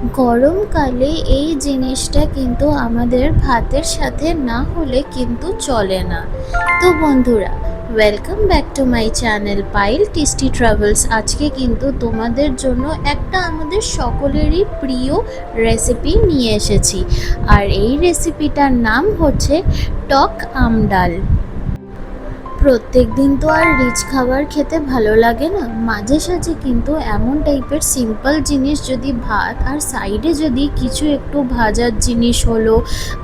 গরমকালে এই জিনিসটা কিন্তু আমাদের ভাতের সাথে না হলে কিন্তু চলে না। তো বন্ধুরা, welcome back to my channel পাইল টেস্টি ট্রাভেলস। আজকে কিন্তু তোমাদের জন্য একটা আমাদের সকলেরই প্রিয় রেসিপি নিয়ে এসেছি। আর এই রেসিপিটার নাম হচ্ছে টক আম ডাল। প্রত্যেক দিন তো আর রিচ খাবার খেতে ভালো লাগে না, মাঝে সাঝে কিন্তু এমন টাইপের সিম্পল জিনিস যদি ভাত আর সাইডে যদি কিছু একটু ভাজার জিনিস হলো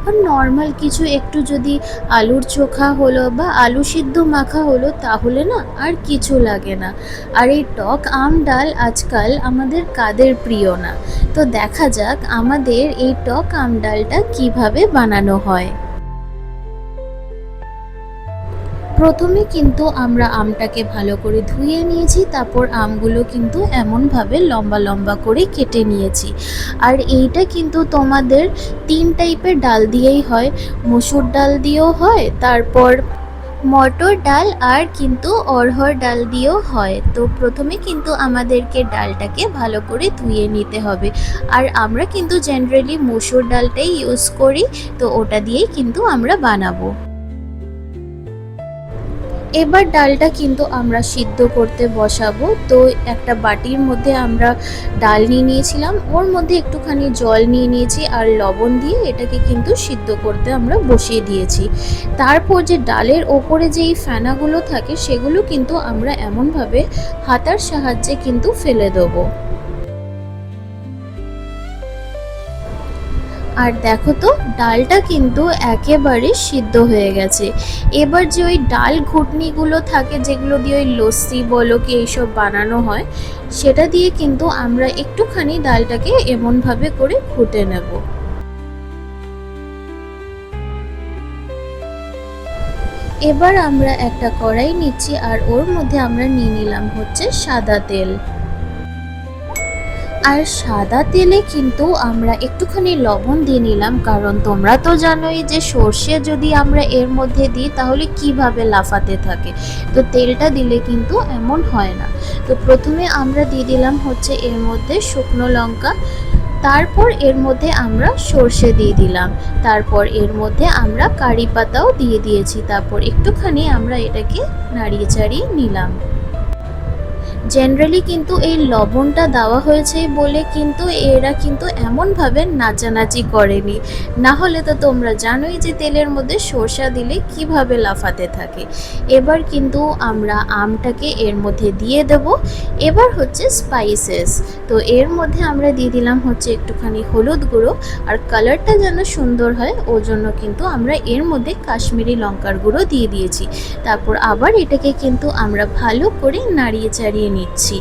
বা নর্মাল কিছু একটু যদি আলুর চোখা হলো বা আলু সিদ্ধ মাখা হলো, তাহলে না আর কিছু লাগে না। আর এই টক আম ডাল আজকাল আমাদের কাদের প্রিয় না? তো দেখা যাক আমাদের এই টক আম ডালটা কিভাবে বানানো হয়। প্রথমে কিন্তু আমরা আমটাকে ভালো করে ধুয়ে নিয়েছি, তারপর আমগুলো কিন্তু এমনভাবে লম্বা লম্বা করে কেটে নিয়েছি। আর এইটা কিন্তু তোমাদের 3 টাইপের ডাল দিয়েই হয়, মসুর ডাল দিয়েও হয়, তারপর মটর ডাল আর কিন্তু অড়হর ডাল দিয়েও হয়। তো প্রথমে কিন্তু আমাদেরকে ডালটাকে ভালো করে ধুয়ে নিতে হবে। আর আমরা কিন্তু জেনারেলি মসুর ডালটাই ইউজ করি, তো ওটা দিয়েই কিন্তু আমরা বানাবো। এবার ডালটা কিন্তু আমরা সিদ্ধ করতে বসাবো। তো একটা বাটির মধ্যে আমরা ডাল নিয়ে নিয়েছিলাম, ওর মধ্যে একটুখানি জল নিয়ে নিয়েছি আর লবণ দিয়ে এটাকে কিন্তু সিদ্ধ করতে আমরা বসিয়ে দিয়েছি। তারপর যে ডালের ওপরে যেই ফেনাগুলো থাকে সেগুলো কিন্তু আমরা এমনভাবে হাতার সাহায্যে কিন্তু ফেলে দেবো। আর দেখো তো, ডালটা কিন্তু একেবারে সিদ্ধ হয়ে গেছে। এবার যে ওই ডাল ঘুটনিগুলো থাকে যেগুলো দিয়ে ওই লস্যি বলো কি এইসব বানানো হয়, সেটা দিয়ে কিন্তু আমরা একটুখানি ডালটাকে এমনভাবে করে ঘুটে নেব। এবার আমরা একটা কড়াই নিচ্ছি আর ওর মধ্যে আমরা নিয়ে নিলাম হচ্ছে সাদা তেল। আর সাদা তেলে কিন্তু আমরা একটুখানি লবণ দিয়ে নিলাম, কারণ তোমরা তো জানোই যে সর্ষে যদি আমরা এর মধ্যে দিই তাহলে কিভাবে লাফাতে থাকে। তো তেলটা দিলে কিন্তু এমন হয় না। তো প্রথমে আমরা দিয়ে দিলাম হচ্ছে এর মধ্যে শুকনো লঙ্কা, তারপর এর মধ্যে আমরা সর্ষে দিয়ে দিলাম, তারপর এর মধ্যে আমরা কারি পাতাও দিয়ে দিয়েছি, তারপর একটুখানি আমরা এটাকে নাড়িয়ে চাড়িয়ে নিলাম। জেনারেলি কিন্তু এই লবণটা দেওয়া হয়েছে বলে কিন্তু এরা কিন্তু এমনভাবে নাচানাচি করেনি, না হলে তো তোমরা জানোই যে তেলের মধ্যে সর্ষা দিলে কিভাবে লাফাতে থাকে। এবার কিন্তু আমরা আমটাকে এর মধ্যে দিয়ে দেব। এবার হচ্ছে স্পাইসেস। তো এর মধ্যে আমরা দিয়ে দিলাম হচ্ছে একটুখানি হলুদ গুঁড়ো, আর কালারটা যেন সুন্দর হয় ওর জন্য কিন্তু আমরা এর মধ্যে কাশ্মীরি লঙ্কার গুঁড়ো দিয়ে দিয়েছি। তারপর আবার এটাকে কিন্তু আমরা ভালো করে নাড়িয়ে চাড়িয়ে নিচ্ছি।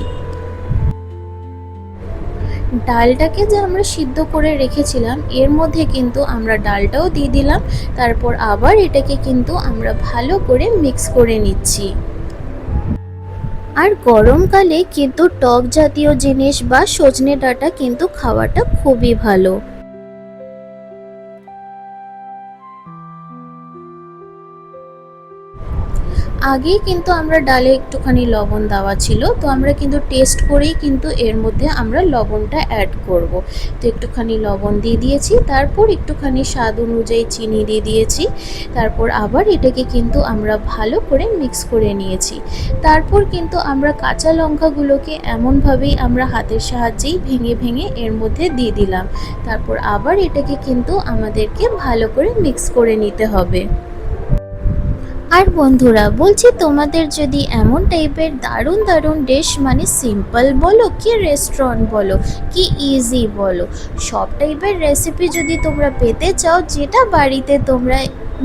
ডালটাকে যে আমরা সিদ্ধ করে রেখেছিলাম এর মধ্যে কিন্তু আমরা ডালটাও দিয়ে দিলাম, তারপর আবার এটাকে কিন্তু আমরা ভালো করে মিক্স করে নিচ্ছি। আর গরমকালে কিন্তু টক জাতীয় জিনিস বা সজনে ডাঁটা কিন্তু খাওয়াটা খুবই ভালো। আগেই কিন্তু আমরা ডালে একটুখানি লবণ দেওয়া ছিল, তো আমরা কিন্তু টেস্ট করেই কিন্তু এর মধ্যে আমরা লবণটা অ্যাড করব। তো একটুখানি লবণ দিয়ে দিয়েছি, তারপর একটুখানি স্বাদ অনুযায়ী চিনি দিয়ে দিয়েছি, তারপর আবার এটাকে কিন্তু আমরা ভালো করে মিক্স করে নিয়েছি। তারপর কিন্তু আমরা কাঁচা লঙ্কাগুলোকে এমনভাবেই আমরা হাতের সাহায্যেই ভেঙে ভেঙে এর মধ্যে দিয়ে দিলাম। তারপর আবার এটাকে কিন্তু আমাদেরকে ভালো করে মিক্স করে নিতে হবে। আর বন্ধুরা বলছি, তোমাদের যদি এমন টাইপের দারুণ দারুণ ডিশ, মানে সিম্পল বলো কি রেস্টুরেন্ট বলো কি ইজি বলো, সব টাইপের রেসিপি যদি তোমরা পেতে চাও, যেটা বাড়িতে তোমরা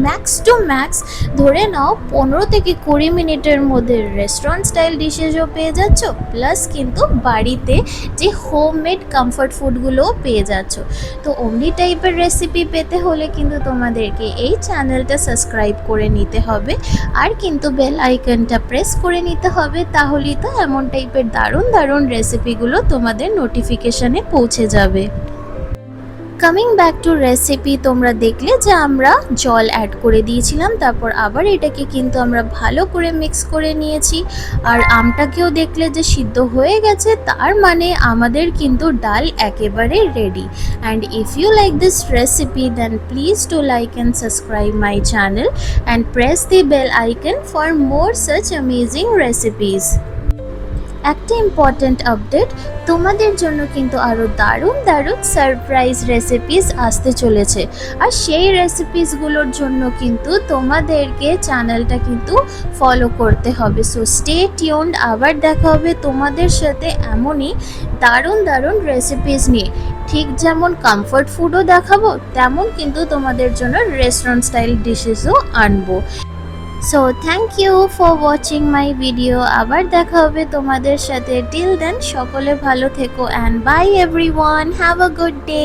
ম্যাক্স টু ম্যাক্স ধরে নাও 15 থেকে 20 মিনিটের মধ্যে রেস্টুরেন্ট স্টাইল ডিশেসও পেয়ে যাচ্ছ, প্লাস কিন্তু বাড়িতে যে হোমমেড কমফর্ট ফুডগুলোও পেয়ে যাচ্ছ। তো অমনি টাইপের রেসিপি পেতে হলে কিন্তু তোমাদেরকে এই চ্যানেলটা সাবস্ক্রাইব করে নিতে হবে, আর কিন্তু বেল আইকনটা প্রেস করে নিতে হবে, তাহলেই তো এমন টাইপের দারুণ দারুণ রেসিপিগুলো তোমাদের নোটিফিকেশানে পৌঁছে যাবে। কামিং ব্যাক টু রেসিপি, তোমরা দেখলে যে আমরা জল অ্যাড করে দিয়েছিলাম, তারপর আবার এটাকে কিন্তু আমরা ভালো করে মিক্স করে নিয়েছি। আর আমটাকেও দেখলে যে সিদ্ধ হয়ে গেছে, তার মানে আমাদের কিন্তু ডাল একেবারে ready. And if you like this recipe then please to like and subscribe my channel and press the bell icon for more such amazing recipes. একটা ইম্পর্ট্যান্ট আপডেট, তোমাদের জন্য কিন্তু আরও দারুণ দারুণ সারপ্রাইজ রেসিপিস আসতে চলেছে। আর সেই রেসিপিসগুলোর জন্য কিন্তু তোমাদেরকে চ্যানেলটা কিন্তু ফলো করতে হবে। সো স্টে টিউনড, আবার দেখা হবে তোমাদের সাথে এমনই দারুণ দারুণ রেসিপিস নিয়ে। ঠিক যেমন কমফর্ট ফুডও দেখাবো, তেমন কিন্তু তোমাদের জন্য রেস্টুরেন্ট স্টাইল ডিশেসও আনবো। So thank you for watching my video. আবার দেখা হবে তোমাদের সাথে। টিল দেন সকলে ভালো থেকো and by everyone, have a good day.